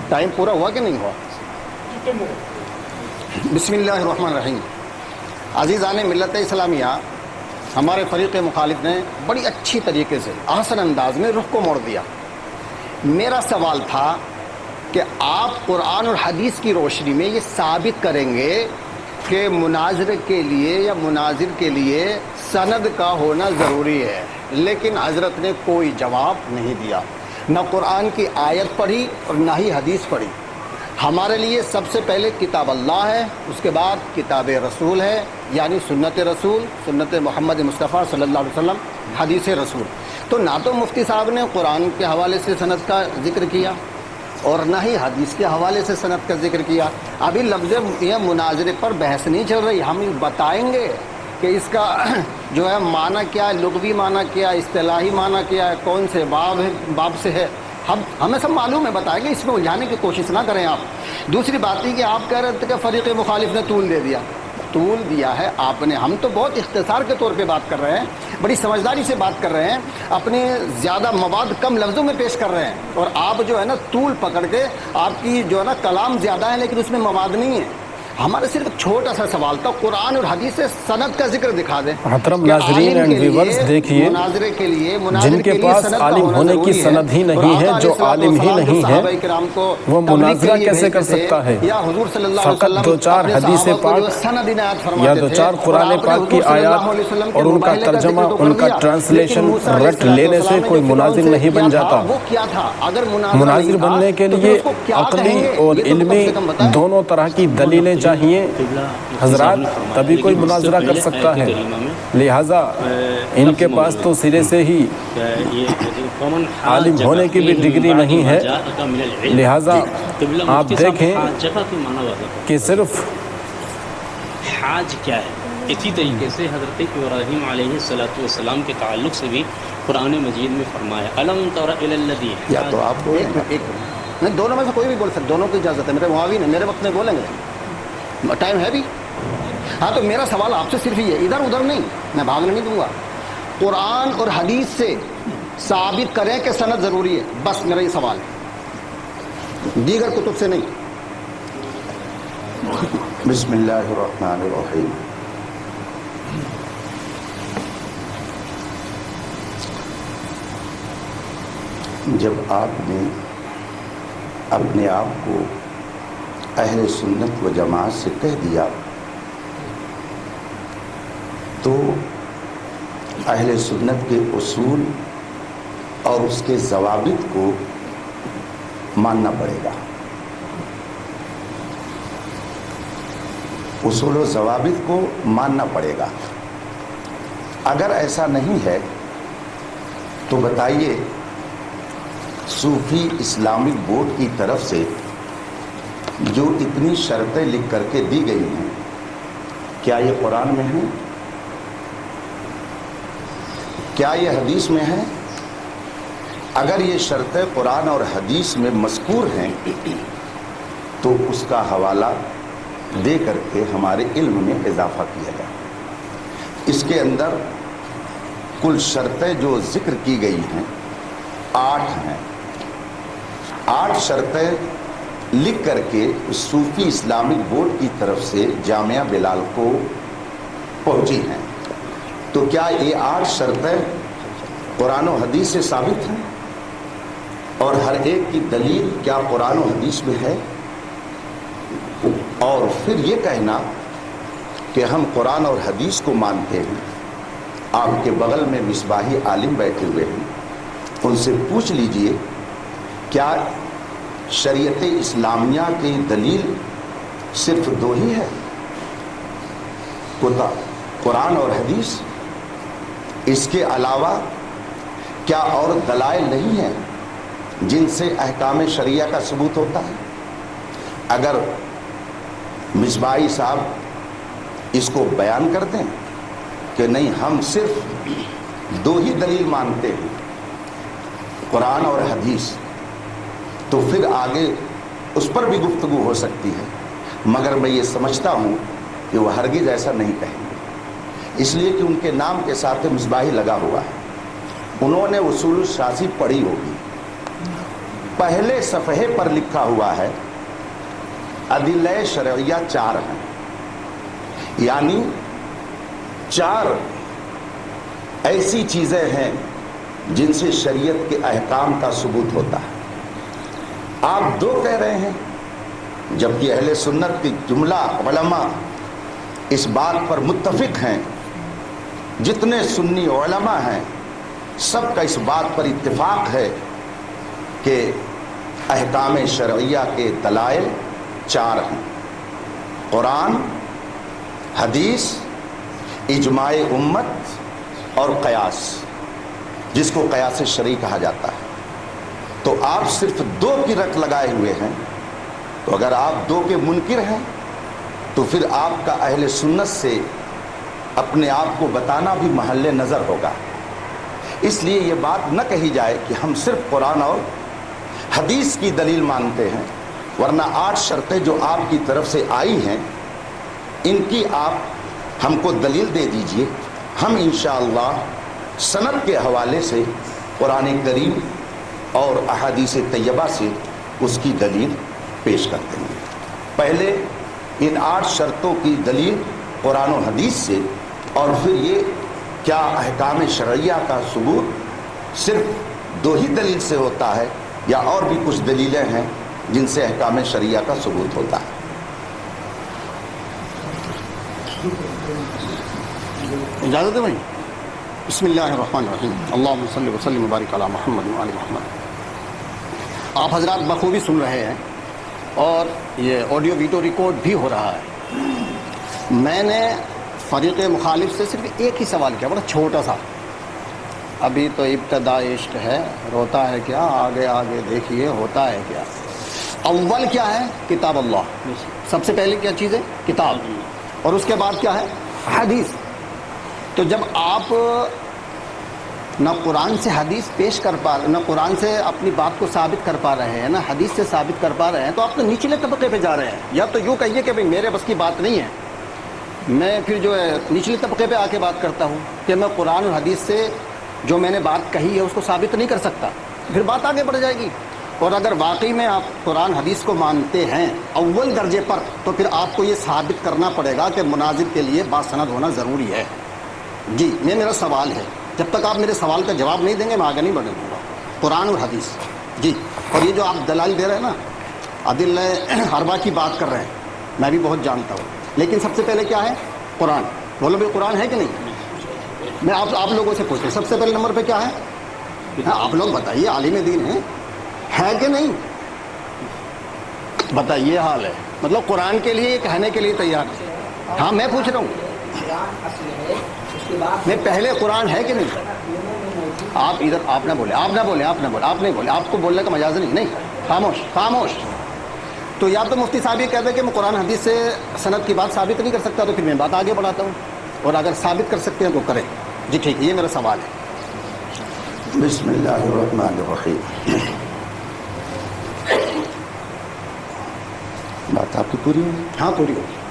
ٹائم پورا ہوا کہ نہیں ہوا؟ بسم اللہ الرحمن الرحیم. عزیزان ملت اسلامیہ, ہمارے فریق مخالف نے بڑی اچھی طریقے سے احسن انداز میں رخ کو موڑ دیا. میرا سوال تھا کہ آپ قرآن اور حدیث کی روشنی میں یہ ثابت کریں گے کہ مناظرے کے لیے یا مناظر کے لیے سند کا ہونا ضروری ہے. لیکن حضرت نے کوئی جواب نہیں دیا, نہ قرآن کی آیت پڑھی اور نہ ہی حدیث پڑھی. ہمارے لیے سب سے پہلے کتاب اللہ ہے, اس کے بعد کتاب رسول ہے یعنی سنت رسول, سنت محمد مصطفیٰ صلی اللہ علیہ وسلم, حدیث رسول. تو نہ تو مفتی صاحب نے قرآن کے حوالے سے سند کا ذکر کیا اور نہ ہی حدیث کے حوالے سے سند کا ذکر کیا. ابھی لفظ یہ مناظرے پر بحث نہیں چل رہی, ہم بتائیں گے کہ اس کا جو ہے معنی کیا ہے, لغوی معنی کیا ہے, اصطلاحی معنی کیا ہے, کون سے باب سے ہے, ہمیں سب معلوم ہے, بتائیں گے. اس میں الجھانے کی کوشش نہ کریں آپ. دوسری بات یہ کہ آپ کہہ رہے تھے کہ فریق مخالف نے طول دے دیا. طول دیا ہے آپ نے, ہم تو بہت اختصار کے طور پہ بات کر رہے ہیں, بڑی سمجھداری سے بات کر رہے ہیں, اپنے زیادہ مواد کم لفظوں میں پیش کر رہے ہیں. اور آپ جو ہے نا طول پکڑ کے, آپ کی جو ہے نا کلام زیادہ ہے لیکن اس میں مواد نہیں ہے. ہمارا صرف چھوٹا سا سوال تھا, قرآن اور حدیث سے سند کا ذکر دکھا دیں. محترم ناظرین اینڈ ویورز, دیکھیے جن کے پاس عالم ہونے کی سند ہی نہیں ہے, جو عالم ہی نہیں ہے, وہ مناظرہ کیسے کر سکتا ہے؟ فقط دو چار حدیث پاک یا دو چار قرآن پاک کی آیات اور ان کا ترجمہ, ان کا ٹرانسلیشن رٹ لینے سے کوئی مناظر نہیں بن جاتا. مناظر بننے کے لیے عقلی اور علمی دونوں طرح کی دلیلیں چاہیے حضرات, تبھی کوئی مناظرہ کر سکتا ہے. لہٰذا ان کے پاس تو سرے سے ہی عالم ہونے کی بھی ڈگری نہیں ہے. لہٰذا آپ دیکھیں کہ صرف حاج کیا ہے. اسی طریقے سے حضرت ابراہیم علیہ السلام کے تعلق سے بھی قرآن مجید میں فرمایا الم تر الی الذی. یا تو آپ نہیں, دونوں میں سے کوئی بھی بول سکتے, دونوں کی اجازت ہے. میرے معاون ہے, میرے وقت میں بولیں گے, ٹائم ہے بھی. ہاں تو میرا سوال آپ سے صرف یہ ہے, ادھر ادھر نہیں, میں بھاگنے نہیں دوں گا. قرآن اور حدیث سے ثابت کریں کہ سند ضروری ہے, بس میرا یہ سوال ہے. دیگر کتب سے نہیں. بسم اللہ الرحمن الرحیم. جب آپ نے اپنے آپ کو اہل سنت و جماعت سے کہہ دیا تو اہل سنت کے اصول اور اس کے ضوابط کو ماننا پڑے گا. اصول و ضوابط کو ماننا پڑے گا. اگر ایسا نہیں ہے تو بتائیے صوفی اسلامک بورڈ کی طرف سے جو اتنی شرطیں لکھ کر کے دی گئی ہیں کیا یہ قرآن میں ہیں؟ کیا یہ حدیث میں ہیں؟ اگر یہ شرطیں قرآن اور حدیث میں مذکور ہیں تو اس کا حوالہ دے کر کے ہمارے علم میں اضافہ کیا جائے. اس کے اندر کل شرطیں جو ذکر کی گئی ہیں 8 ہیں. 8 شرطیں لکھ کر کے صوفی اسلامک بورڈ کی طرف سے جامعہ بلال کو پہنچی ہیں. تو کیا یہ 8 شرطیں قرآن و حدیث سے ثابت ہیں؟ اور ہر ایک کی دلیل کیا قرآن و حدیث میں ہے؟ اور پھر یہ کہنا کہ ہم قرآن اور حدیث کو مانتے ہیں. آپ کے بغل میں مصباحی عالم بیٹھے ہوئے ہیں, ان سے پوچھ لیجئے کیا شریعت اسلامیہ کی دلیل صرف 2 ہی ہے, قرآن اور حدیث؟ اس کے علاوہ کیا اور دلائل نہیں ہیں جن سے احکام شریعہ کا ثبوت ہوتا ہے؟ اگر مصباحی صاحب اس کو بیان کر دیں کہ نہیں ہم صرف 2 ہی دلیل مانتے ہیں, قرآن اور حدیث, تو پھر آگے اس پر بھی گفتگو ہو سکتی ہے. مگر میں یہ سمجھتا ہوں کہ وہ ہرگز ایسا نہیں کہیں گے, اس لیے کہ ان کے نام کے ساتھ مصباحی لگا ہوا ہے. انہوں نے اصول الشاذی پڑھی ہوگی. پہلے صفحے پر لکھا ہوا ہے ادلہ شرعیہ 4 ہیں, یعنی 4 ایسی چیزیں ہیں جن سے شریعت کے احکام کا ثبوت ہوتا ہے. آپ 2 کہہ رہے ہیں, جبکہ اہل سنت کی جملہ علماء اس بات پر متفق ہیں, جتنے سنی علماء ہیں سب کا اس بات پر اتفاق ہے کہ احکام شرعیہ کے دلائل 4 ہیں, قرآن, حدیث, اجماع امت اور قیاس, جس کو قیاس شرعی کہا جاتا ہے. تو آپ صرف 2 کی رٹ لگائے ہوئے ہیں. تو اگر آپ 2 کے منکر ہیں تو پھر آپ کا اہل سنت سے اپنے آپ کو بتانا بھی محل نظر ہوگا. اس لیے یہ بات نہ کہی جائے کہ ہم صرف قرآن اور حدیث کی دلیل مانتے ہیں, ورنہ 8 شرطیں جو آپ کی طرف سے آئی ہیں ان کی آپ ہم کو دلیل دے دیجئے. ہم انشاءاللہ سند کے حوالے سے قرآن کریم اور احادیث طیبہ سے اس کی دلیل پیش کرتے ہیں. پہلے ان 8 شرطوں کی دلیل قرآن و حدیث سے, اور پھر یہ کیا احکام شرعیہ کا ثبوت صرف 2 ہی دلیل سے ہوتا ہے یا اور بھی کچھ دلیلیں ہیں جن سے احکام شرعیہ کا ثبوت ہوتا ہے. اجازت ہے بھائی. بسم اللہ الرحمن الرحیم. اللہم صلی وسلم وبارک علی محمد وعلی محمد. آپ حضرات بخوبی سن رہے ہیں اور یہ آڈیو ویڈیو ریکارڈ بھی ہو رہا ہے. میں نے فریق مخالف سے صرف ایک ہی سوال کیا, بڑا چھوٹا سا. ابھی تو ابتدا عشق ہے, روتا ہے کیا, آگے آگے دیکھیے ہوتا ہے کیا. اول کیا ہے؟ کتاب اللہ. سب سے پہلے کیا چیز ہے؟ کتاب. اور اس کے بعد کیا ہے؟ حدیث. تو جب آپ نہ قرآن سے حدیث پیش کر پا رہے, نہ قرآن سے اپنی بات کو ثابت کر پا رہے ہیں, نہ حدیث سے ثابت کر پا رہے ہیں, تو آپ تو نچلے طبقے پہ جا رہے ہیں. یا تو یوں کہیے کہ بھئی میرے بس کی بات نہیں ہے, میں پھر جو ہے نچلے طبقے پہ آ کے بات کرتا ہوں کہ میں قرآن اور حدیث سے جو میں نے بات کہی ہے اس کو ثابت نہیں کر سکتا, پھر بات آگے بڑھ جائے گی. اور اگر واقعی میں آپ قرآن حدیث کو مانتے ہیں اول درجے پر، تو پھر آپ کو یہ ثابت کرنا پڑے گا کہ مناظر کے لیے باسند ہونا ضروری ہے۔ جی یہ میرا سوال ہے، جب تک آپ میرے سوال کا جواب نہیں دیں گے میں آگے نہیں بڑھوں گا۔ قرآن اور حدیث جی، اور یہ جو آپ دلائل دے رہے ہیں نا، عدل اربع کی بات کر رہے ہیں، میں بھی بہت جانتا ہوں، لیکن سب سے پہلے کیا ہے؟ قرآن۔ بولو بھائی قرآن ہے کہ نہیں؟ میں آپ لوگوں سے پوچھوں سب سے پہلے نمبر پہ کیا ہے؟ ہاں آپ لوگ بتائیے، عالم دین ہے کہ نہیں؟ بتائیے حال ہے، مطلب قرآن کے لیے کہنے کے لیے تیار ہے۔ ہاں میں پوچھ رہا ہوں، میں پہلے قرآن ہے کہ نہیں؟ آپ ادھر آپ نہ بولے، آپ نہیں بولے، آپ کو بولنے کا مجاز نہیں، خاموش۔ تو یا تو مفتی صاحب یہ کہتے ہیں کہ میں قرآن حدیث سے سند کی بات ثابت نہیں کر سکتا، تو پھر میں بات آگے بڑھاتا ہوں، اور اگر ثابت کر سکتے ہیں تو کریں۔ جی ٹھیک ہے، یہ میرا سوال ہے۔ بسم اللہ الرحمن الرحیم۔ بات آپ کی پوری ہوئی؟ ہاں پوری ہوگی۔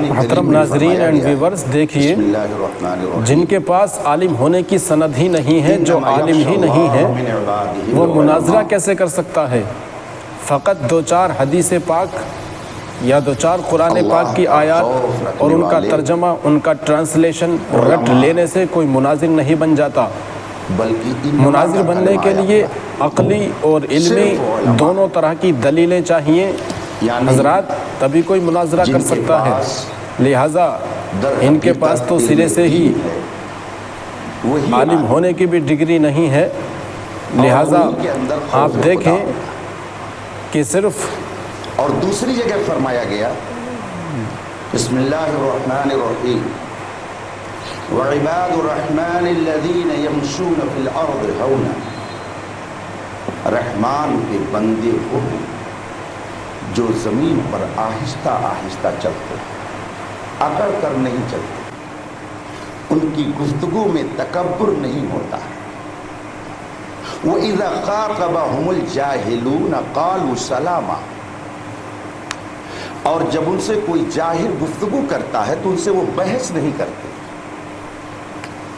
محترم ناظرین اینڈ ویورز، دیکھیے جن کے پاس عالم ہونے کی سند ہی نہیں ہے، جو عالم ہی نہیں ہے، وہ مناظرہ کیسے کر سکتا ہے؟ فقط دو چار حدیث پاک یا دو چار قرآن پاک کی آیات اور ان کا ترجمہ، ان کا ٹرانسلیشن رٹ لینے سے کوئی مناظر نہیں بن جاتا۔ مناظر بننے کے لیے عقلی اور علمی دونوں طرح کی دلیلیں چاہیے حضرات، تبھی کوئی مناظرہ کر سکتا ہے۔ لہٰذا ان کے پاس تو سرے سے ہی عالم ہونے کی بھی ڈگری نہیں ہے، لہٰذا آپ دیکھیں کہ صرف اور دوسری جگہ فرمایا گیا بسم اللہ الرحمن الرحیم وعباد الرحمن الذین یمشون فی الارض ہونا، رحمان کے بندے وہ جو زمین پر آہستہ آہستہ چلتے ہیں، اکڑ کر نہیں چلتے، ان کی گفتگو میں تکبر نہیں ہوتا۔ وَإِذَا خَاطَبَهُمُ الْجَاهِلُونَ قَالُوا سَلَامًا، اور جب ان سے کوئی جاہل گفتگو کرتا ہے تو ان سے وہ بحث نہیں کرتے۔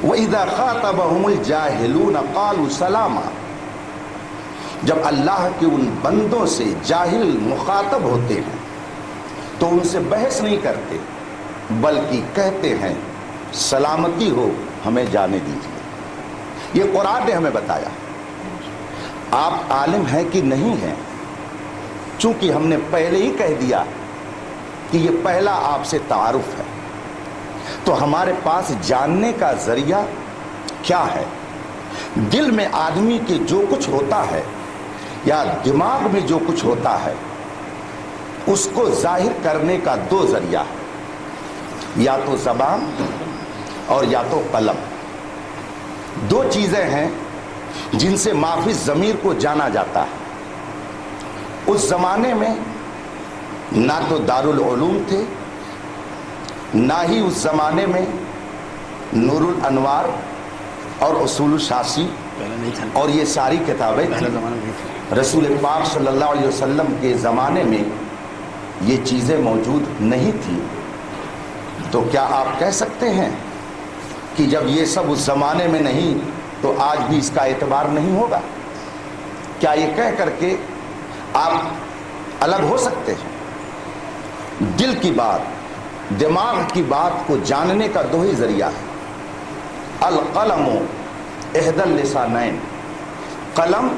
وَإِذَا خَاطَبَهُمُ الْجَاهِلُونَ قَالُوا سَلَامًا، جب اللہ کے ان بندوں سے جاہل مخاطب ہوتے ہیں تو ان سے بحث نہیں کرتے، بلکہ کہتے ہیں سلامتی ہو، ہمیں جانے دیجیے۔ یہ قرآن نے ہمیں بتایا۔ آپ عالم ہیں کہ نہیں ہیں، چونکہ ہم نے پہلے ہی کہہ دیا کہ یہ پہلا آپ سے تعارف ہے، تو ہمارے پاس جاننے کا ذریعہ کیا ہے؟ دل میں آدمی کے جو کچھ ہوتا ہے یا دماغ میں جو کچھ ہوتا ہے، اس کو ظاہر کرنے کا دو ذریعہ ہے، یا تو زبان اور یا تو قلم۔ دو چیزیں ہیں جن سے مافی ضمیر کو جانا جاتا ہے۔ اس زمانے میں نہ تو دارالعلوم تھے، نہ ہی اس زمانے میں نور الانوار اور اصول الشاسی اور یہ ساری کتابیں تھیں۔ رسول پاک صلی اللہ علیہ وسلم کے زمانے میں یہ چیزیں موجود نہیں تھیں، تو کیا آپ کہہ سکتے ہیں کہ جب یہ سب اس زمانے میں نہیں تو آج بھی اس کا اعتبار نہیں ہوگا؟ کیا یہ کہہ کر کے آپ الگ ہو سکتے ہیں؟ دل کی بات، دماغ کی بات کو جاننے کا دو ہی ذریعہ ہے۔ القلم احد اللسانین، قلم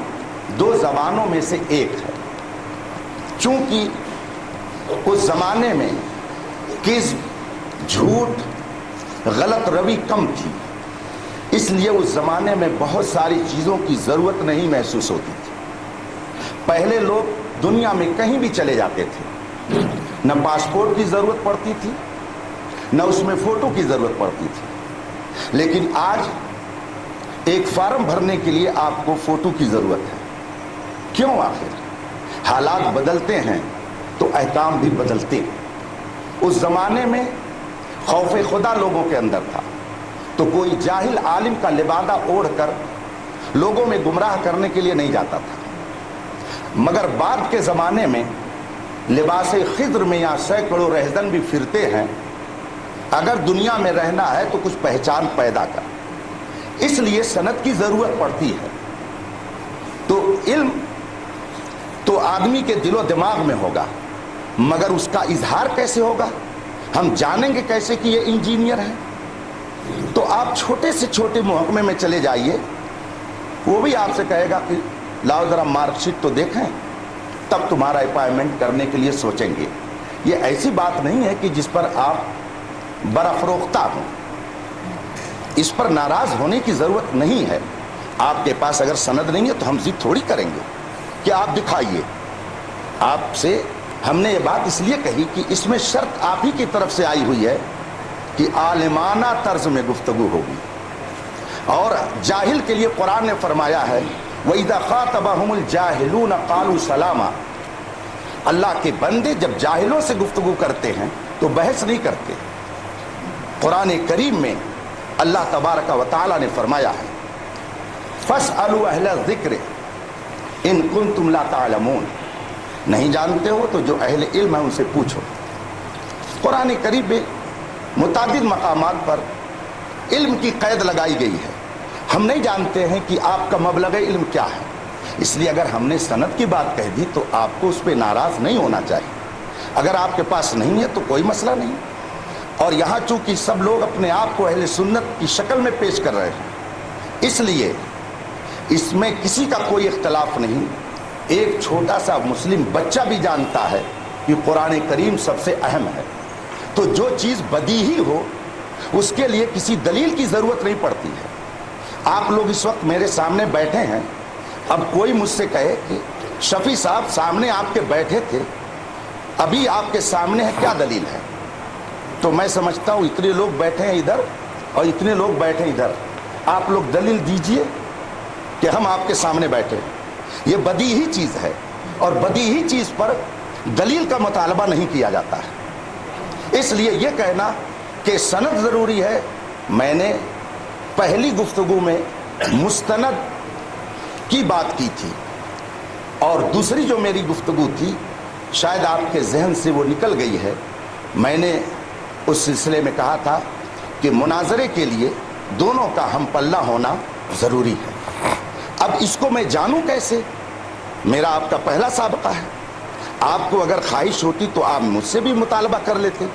دو زبانوں میں سے ایک ہے۔ چونکہ اس زمانے میں کذب، جھوٹ، غلط روی کم تھی، اس لیے اس زمانے میں بہت ساری چیزوں کی ضرورت نہیں محسوس ہوتی تھی۔ پہلے لوگ دنیا میں کہیں بھی چلے جاتے تھے، نہ پاسپورٹ کی ضرورت پڑتی تھی، نہ اس میں فوٹو کی ضرورت پڑتی تھی۔ لیکن آج ایک فارم بھرنے کے لیے آپ کو فوٹو کی ضرورت ہے۔ کیوں؟ آخر حالات بدلتے ہیں تو احکام بھی بدلتے۔ اس زمانے میں خوف خدا لوگوں کے اندر تھا، تو کوئی جاہل عالم کا لبادہ اوڑھ کر لوگوں میں گمراہ کرنے کے لیے نہیں جاتا تھا۔ مگر بعد کے زمانے میں لباس خضر میں یا سینکڑوں رہزن بھی پھرتے ہیں، اگر دنیا میں رہنا ہے تو کچھ پہچان پیدا کر، اس لیے سند کی ضرورت پڑتی ہے۔ تو علم تو آدمی کے دل و دماغ میں ہوگا، مگر اس کا اظہار کیسے ہوگا؟ ہم جانیں گے کیسے کہ یہ انجینئر ہے؟ تو آپ چھوٹے سے چھوٹے محکمے میں چلے جائیے، وہ بھی آپ سے کہے گا کہ لاؤ ذرا مارک شیٹ تو دیکھیں، تب تمہارا اپائنٹمنٹ کرنے کے لیے سوچیں گے۔ یہ ایسی بات نہیں ہے کہ جس پر آپ برافروختہ ہوں، اس پر ناراض ہونے کی ضرورت نہیں ہے۔ آپ کے پاس اگر سند نہیں ہے تو ہم ضد تھوڑی کریں گے کہ آپ دکھائیے۔ آپ سے ہم نے یہ بات اس لیے کہی کہ اس میں شرط آپ ہی کی طرف سے آئی ہوئی ہے کہ عالمانہ طرز میں گفتگو ہوگی، اور جاہل کے لیے قرآن نے فرمایا ہے وَإِذَا خَاطَبَهُمُ الْجَاهِلُونَ قَالُوا سَلَامًا۔ اللہ کے بندے جب جاہلوں سے گفتگو کرتے ہیں تو بحث نہیں کرتے۔ قرآن کریم میں اللہ تبارک و تعالی نے فرمایا ہے فَاسْأَلُوا أَهْلَ الذِّكْرِ إِن كُنتُمْ لَا تَعْلَمُونَ، نہیں جانتے ہو تو جو اہل علم ہے ان سے پوچھو۔ قرآن کریم میں متعدد مقامات پر علم کی قید لگائی گئی ہے۔ ہم نہیں جانتے ہیں کہ آپ کا مبلغ علم کیا ہے، اس لیے اگر ہم نے سند کی بات کہہ دی تو آپ کو اس پہ ناراض نہیں ہونا چاہیے۔ اگر آپ کے پاس نہیں ہے تو کوئی مسئلہ نہیں، اور یہاں چونکہ سب لوگ اپنے آپ کو اہل سنت کی شکل میں پیش کر رہے ہیں، اس لیے اس میں کسی کا کوئی اختلاف نہیں۔ ایک چھوٹا سا مسلم بچہ بھی جانتا ہے کہ قرآن کریم سب سے اہم ہے۔ تو جو چیز بدیہی ہو اس کے لیے کسی دلیل کی ضرورت نہیں پڑتی ہے۔ آپ لوگ اس وقت میرے سامنے بیٹھے ہیں، اب کوئی مجھ سے کہے کہ شفیع صاحب سامنے آپ کے بیٹھے تھے، ابھی آپ کے سامنے ہے، کیا دلیل ہے؟ تو میں سمجھتا ہوں اتنے لوگ بیٹھے ہیں ادھر اور اتنے لوگ بیٹھے ہیں ادھر، آپ لوگ دلیل دیجئے کہ ہم آپ کے سامنے بیٹھے۔ یہ بدیہی چیز ہے، اور بدیہی چیز پر دلیل کا مطالبہ نہیں کیا جاتا ہے۔ اس لیے یہ کہنا کہ سند ضروری ہے، میں نے پہلی گفتگو میں مستند کی بات کی تھی، اور دوسری جو میری گفتگو تھی شاید آپ کے ذہن سے وہ نکل گئی ہے۔ میں نے اس سلسلے میں کہا تھا کہ مناظرے کے لیے دونوں کا ہم پلہ ہونا ضروری ہے۔ اب اس کو میں جانوں کیسے؟ میرا آپ کا پہلا سابقہ ہے۔ آپ کو اگر خواہش ہوتی تو آپ مجھ سے بھی مطالبہ کر لیتے،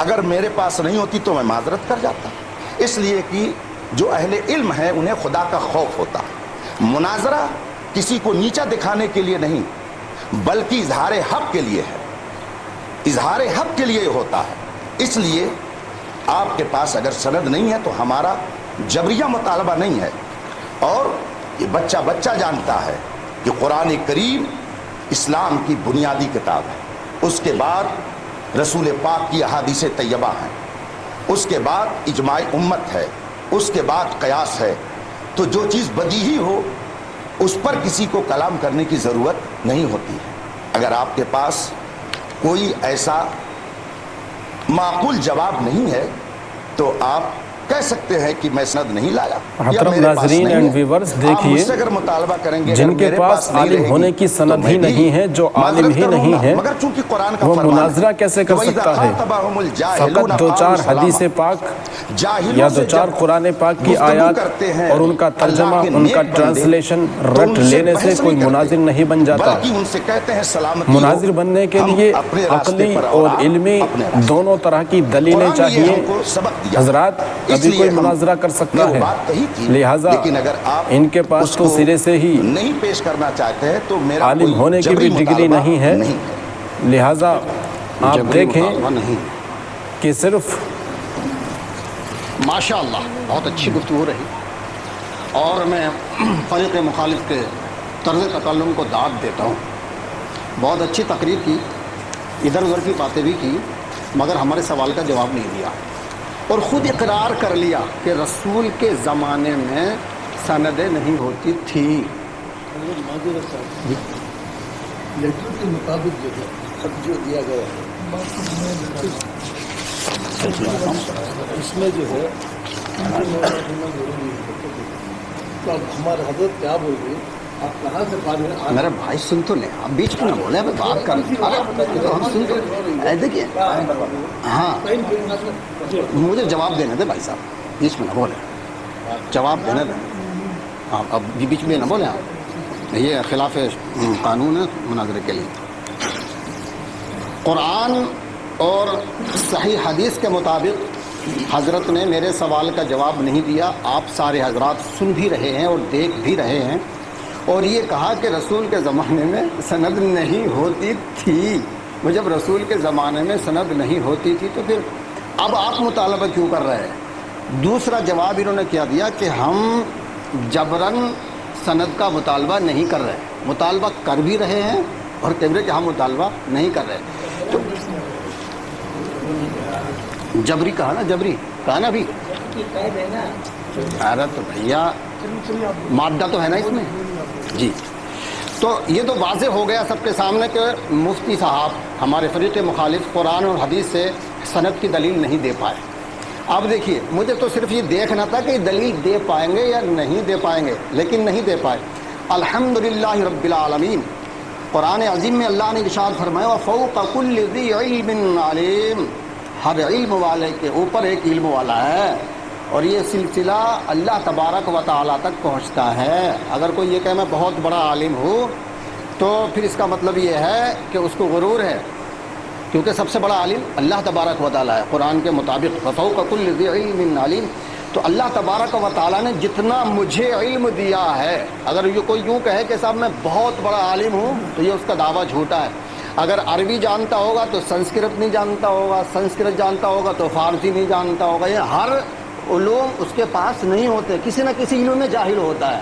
اگر میرے پاس نہیں ہوتی تو میں معذرت کر جاتا، اس لیے کہ جو اہل علم ہیں انہیں خدا کا خوف ہوتا ہے۔ مناظرہ کسی کو نیچا دکھانے کے لیے نہیں، بلکہ اظہار حق کے لیے ہے، اظہار حق کے لیے ہوتا ہے۔ اس لیے آپ کے پاس اگر سند نہیں ہے تو ہمارا جبریہ مطالبہ نہیں ہے، اور یہ بچہ بچہ جانتا ہے کہ قرآن کریم اسلام کی بنیادی کتاب ہے، اس کے بعد رسول پاک کی احادیث طیبہ ہیں، اس کے بعد اجماع امت ہے، اس کے بعد قیاس ہے۔ تو جو چیز بدیہی ہو اس پر کسی کو کلام کرنے کی ضرورت نہیں ہوتی ہے۔ اگر آپ کے پاس کوئی ایسا معقول جواب نہیں ہے تو آپ کہہ سکتے ہیں کہ میں سند نہیں لایا، محترم ناظرین اینڈ ویورز، دیکھیے اگر مطالبہ کریں گے جن کے پاس عالم ہونے کی سند ہی نہیں ہے، جو عالم ہی نہیں ہے، وہ مناظرہ کیسے کر سکتا ہے؟ فقط دو چار حدیث پاک یا دو چار قرآن پاک کی آیات اور ان کا ترجمہ، ان کا ٹرانسلیشن رٹ لینے سے کوئی مناظر نہیں بن جاتا۔ مناظر بننے کے لیے عقلی اور علمی دونوں طرح کی دلیلیں چاہیے۔ حضرات کبھی کوئی مناظرہ کر سکتا ہے، لہٰذا ان کے پاس تو سرے سے ہی نہیں پیش کرنا چاہتے ہیں تو میرا عالم ہونے کی بھی ڈگری نہیں ہے، لہٰذا آپ دیکھیں کہ صرف ماشاءاللہ بہت اچھی گفتگو رہی، اور میں فریق مخالف کے طرز تکلم کو داد دیتا ہوں۔ بہت اچھی تقریر کی، ادھر ادھر کی باتیں بھی کی، مگر ہمارے سوال کا جواب نہیں دیا، اور خود اقرار کر لیا کہ رسول کے زمانے میں سندیں نہیں ہوتی تھی۔ معذرت صاحب، لیٹر کے مطابق جو ہے خط جو دیا گیا ہے اس میں جو ہے ضروری ہے۔ تو اب ہمارے حضرت کیا بول گئے آپ کہاں سے فارغ ہیں؟ میرے بھائی سن تو لیں، آپ بیچ میں نہ بولیں، ابھی بات کر تو ہم سن تو دیکھیے، ہاں مجھے جواب دینے دے بھائی صاحب، بیچ میں نہ بولیں، جواب دینے دیں، ہاں اب بیچ میں نہ بولیں آپ، یہ خلاف قانون ہے مناظرے کے لیے۔ قرآن اور صحیح حدیث کے مطابق حضرت نے میرے سوال کا جواب نہیں دیا، آپ سارے حضرات سن بھی رہے ہیں اور دیکھ بھی رہے ہیں، اور یہ کہا کہ رسول کے زمانے میں سند نہیں ہوتی تھی۔ وہ جب رسول کے زمانے میں سند نہیں ہوتی تھی تو پھر اب آپ مطالبہ کیوں کر رہے ہیں؟ دوسرا جواب انہوں نے کیا دیا کہ ہم جبراً سند کا مطالبہ نہیں کر رہے، مطالبہ کر بھی رہے ہیں اور کہہ رہے کہ ہم مطالبہ نہیں کر رہے۔ تو جبری کہا نا، جبری کہا نا ابھی، ارے تو بھیا مادہ تو ہے نا اس میں جی۔ تو یہ تو واضح ہو گیا سب کے سامنے کہ مفتی صاحب ہمارے فریق مخالف قرآن اور حدیث سے سند کی دلیل نہیں دے پائے۔ اب دیکھیے، مجھے تو صرف یہ دیکھنا تھا کہ دلیل دے پائیں گے یا نہیں دے پائیں گے، لیکن نہیں دے پائے۔ الحمدللہ رب العالمین، قرآن عظیم میں اللہ نے ارشاد فرمایا وَفَوْقَ كُلِّ ذِي عِلْمٍ عَلِيمٍ، ہر علم والے کے اوپر ایک علم والا ہے، اور یہ سلسلہ اللہ تبارک و تعالیٰ تک پہنچتا ہے۔ اگر کوئی یہ کہ میں بہت بڑا عالم ہوں تو پھر اس کا مطلب یہ ہے کہ اس کو غرور ہے، کیونکہ سب سے بڑا عالم اللہ تبارک و تعالیٰ ہے قرآن کے مطابق، فَفَوْقَ كُلِّ ذِي عِلْمٍ عَلِيمٍ۔ تو اللہ تبارک و تعالیٰ نے جتنا مجھے علم دیا ہے، اگر یہ کوئی یوں کہے کہ صاحب میں بہت بڑا عالم ہوں تو یہ اس کا دعویٰ جھوٹا ہے۔ اگر عربی جانتا ہوگا تو سنسکرت نہیں جانتا ہوگا، سنسکرت جانتا ہوگا تو فارسی نہیں جانتا ہوگا، یہ ہر علوم اس کے پاس نہیں ہوتے، کسی نہ کسی علم میں جاہل ہوتا ہے،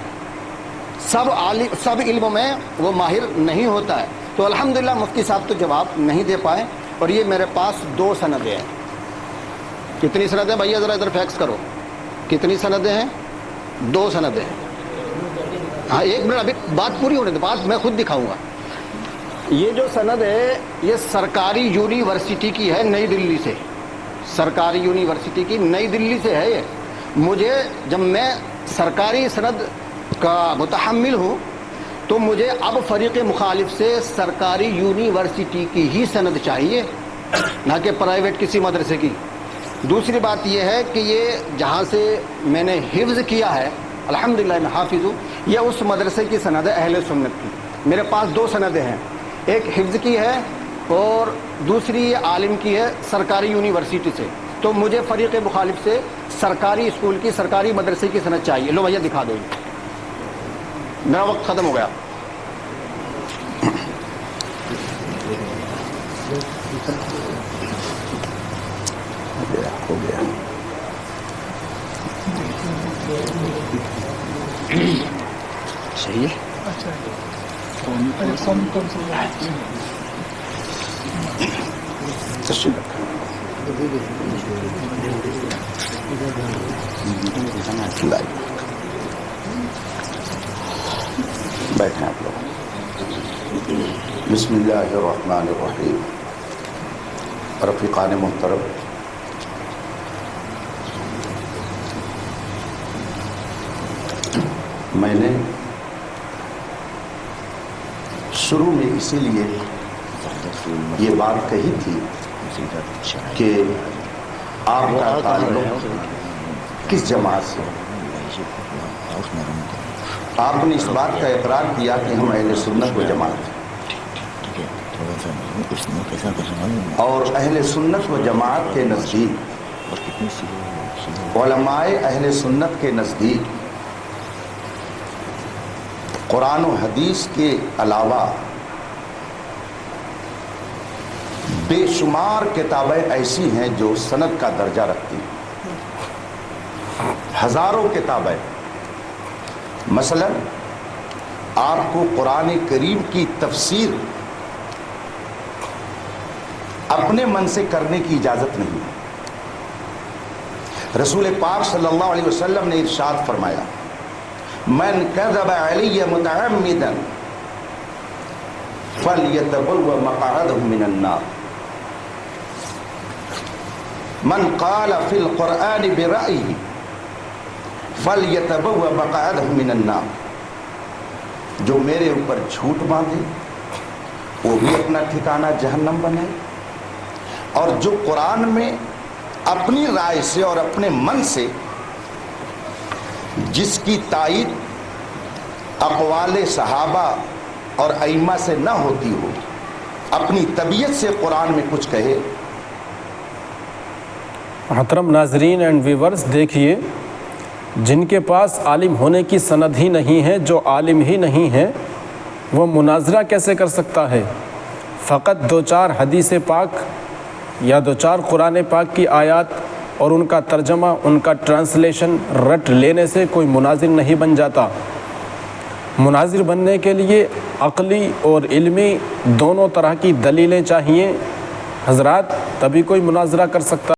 سب علم میں وہ ماہر نہیں ہوتا ہے۔ تو الحمدللہ مفتی صاحب تو جواب نہیں دے پائے، اور یہ میرے پاس 2 سندیں ہیں۔ کتنی سندیں بھیا ذرا ادھر فیکس کرو، کتنی سندیں ہیں؟ 2 سندیں ہیں۔ ہاں ایک منٹ، ابھی بات پوری ہونے دے، بات میں خود دکھاؤں گا۔ یہ جو سند ہے یہ سرکاری یونیورسٹی کی ہے، نئی دلی سے، سرکاری یونیورسٹی کی نئی دلی سے ہے۔ یہ مجھے جب میں سرکاری سند کا متحمل ہوں تو مجھے اب فریق مخالف سے سرکاری یونیورسٹی کی ہی سند چاہیے، نہ کہ پرائیویٹ کسی مدرسے کی۔ دوسری بات یہ ہے کہ یہ جہاں سے میں نے حفظ کیا ہے، الحمدللہ میں حافظ ہوں، یہ اس مدرسے کی سند ہے اہل سنت کی۔ میرے پاس 2 سندیں ہیں، ایک حفظ کی ہے اور دوسری عالم کی ہے سرکاری یونیورسٹی سے۔ تو مجھے فریق مخالف سے سرکاری اسکول کی، سرکاری مدرسے کی سند چاہیے۔ لو بھیا دکھا دو، میرا وقت ختم ہو گیا۔ ہو گیا صحیح ہے۔ بیٹھیں آپ لوگ۔ بسم اللہ الرحمن الرحیم۔ رفیقان محترم، میں نے شروع میں اسی لیے یہ بات کہی تھی کہ آپ کا تعلق کس جماعت سے؟ آپ نے اس بات کا اقرار کیا کہ ہم اہل سنت و جماعت ہیں، اور اہل سنت و جماعت کے نزدیک، علماء اہل سنت کے نزدیک، قرآن و حدیث کے علاوہ بے شمار کتابیں ایسی ہیں جو سند کا درجہ رکھتی ہیں، ہزاروں کتابیں۔ مثلا آپ کو قرآن کریم کی تفسیر اپنے من سے کرنے کی اجازت نہیں ہے۔ رسول پاک صلی اللہ علیہ وسلم نے ارشاد فرمایا من کذب علی متعمدا فلیتبوأ مقعدہ من النار، من قال فی القرآن برأیہ فلیتبوأ مقعدہ من النار۔ جو میرے اوپر جھوٹ باندھے وہ بھی اپنا ٹھکانہ جہنم بنائے، اور جو قرآن میں اپنی رائے سے اور اپنے من سے جس کی تائید اقوال صحابہ اور ائمہ سے نہ ہوتی ہو، اپنی طبیعت سے قرآن میں کچھ کہے۔ محترم ناظرین اینڈ ویورز، دیکھیے جن کے پاس عالم ہونے کی سند ہی نہیں ہے، جو عالم ہی نہیں ہے، وہ مناظرہ کیسے کر سکتا ہے؟ فقط 2-4 حدیث پاک یا 2-4 قرآن پاک کی آیات اور ان کا ترجمہ، ان کا ٹرانسلیشن رٹ لینے سے کوئی مناظر نہیں بن جاتا۔ مناظر بننے کے لیے عقلی اور علمی دونوں طرح کی دلیلیں چاہیے حضرات، تبھی کوئی مناظرہ کر سکتا